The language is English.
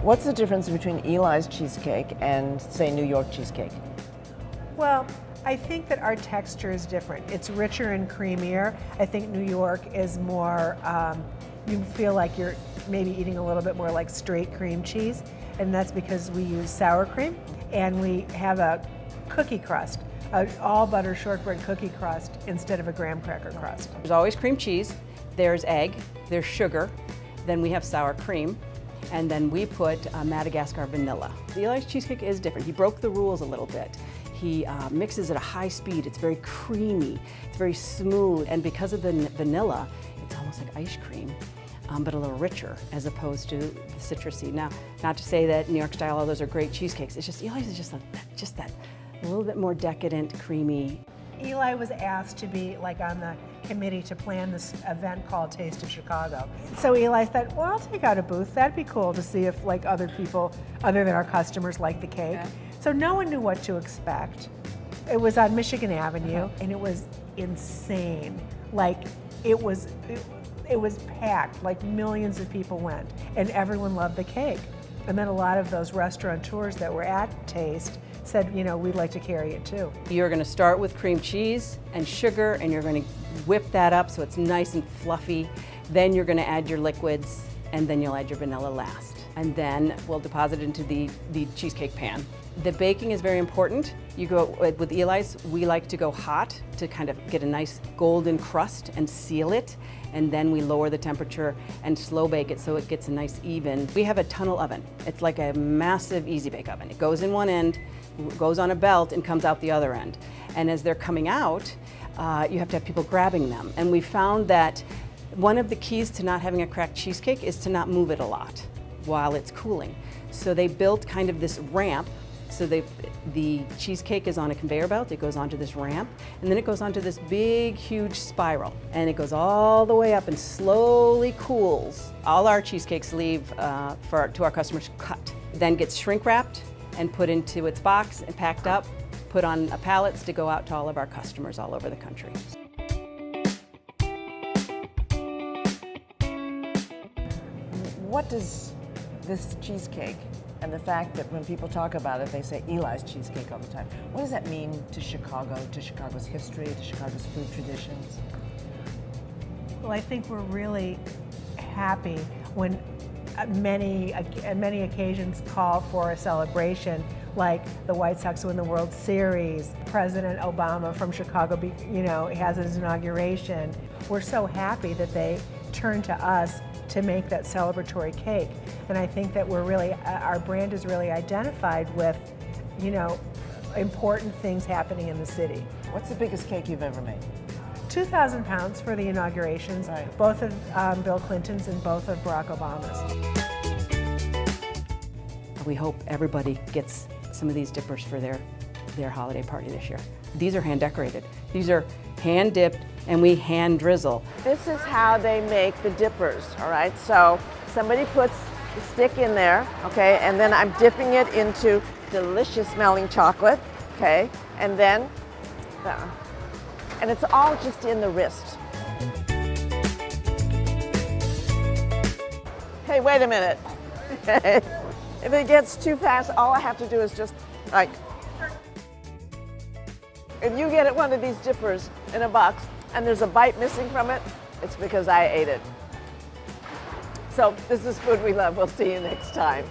What's the difference between Eli's cheesecake and, say, New York cheesecake? Well, I think that our texture is different. It's richer and creamier. I think New York is more, you feel like you're maybe eating a little bit more like straight cream cheese, and that's because we use sour cream, and we have a cookie crust, an all butter shortbread cookie crust instead of a graham cracker crust. There's always cream cheese, there's egg, there's sugar, then we have sour cream, and then we put Madagascar vanilla. Eli's cheesecake is different. He broke the rules a little bit. He mixes at a high speed. It's very creamy, it's very smooth, and because of the vanilla, it's almost like ice cream, but a little richer as opposed to the citrusy. Now, not to say that New York style, all those are great cheesecakes. It's just Eli's is just that a little bit more decadent, creamy. Eli was asked to be like on the committee to plan this event called Taste of Chicago. So Eli thought, well, I'll take out a booth. That'd be cool to see if like other people, other than our customers, like the cake. Yeah. So no one knew what to expect. It was on Michigan Avenue, and it was insane. Like it was packed. Like millions of people went, and everyone loved the cake. And then a lot of those restaurateurs that were at Taste said, you know, we'd like to carry it too. You're going to start with cream cheese and sugar, and you're going to whip that up so it's nice and fluffy. Then you're going to add your liquids, and then you'll add your vanilla last. And then we'll deposit it into the cheesecake pan. The baking is very important. You go with Eli's, we like to go hot to kind of get a nice golden crust and seal it. And then we lower the temperature and slow bake it so it gets a nice even. We have a tunnel oven. It's like a massive easy bake oven. It goes in one end, goes on a belt, and comes out the other end. And as they're coming out, you have to have people grabbing them. And we found that one of the keys to not having a cracked cheesecake is to not move it a lot while it's cooling. So they built kind of this ramp. So the cheesecake is on a conveyor belt, it goes onto this ramp, and then it goes onto this big, huge spiral. And it goes all the way up and slowly cools. All our cheesecakes leave to our customers cut. Then gets shrink wrapped and put into its box and packed up, put on pallets to go out to all of our customers all over the country. What does this cheesecake and the fact that when people talk about it, they say Eli's cheesecake all the time. What does that mean to Chicago, to Chicago's history, to Chicago's food traditions? Well, I think we're really happy when many occasions call for a celebration, like the White Sox win the World Series, President Obama from Chicago, has his inauguration. We're so happy that they turn to us to make that celebratory cake. And I think that our brand is really identified with, important things happening in the city. What's the biggest cake you've ever made? 2,000 pounds for the inaugurations, right. Both of Bill Clinton's and both of Barack Obama's. We hope everybody gets some of these dippers for their holiday party this year. These are hand decorated. These are hand dipped, and we hand drizzle. This is how they make the dippers, all right? So somebody puts the stick in there, okay, and then I'm dipping it into delicious smelling chocolate, okay, and then, and it's all just in the wrist. Hey, wait a minute. If it gets too fast, all I have to do is just like, if you get one of these dippers in a box and there's a bite missing from it, it's because I ate it. So this is food we love. We'll see you next time.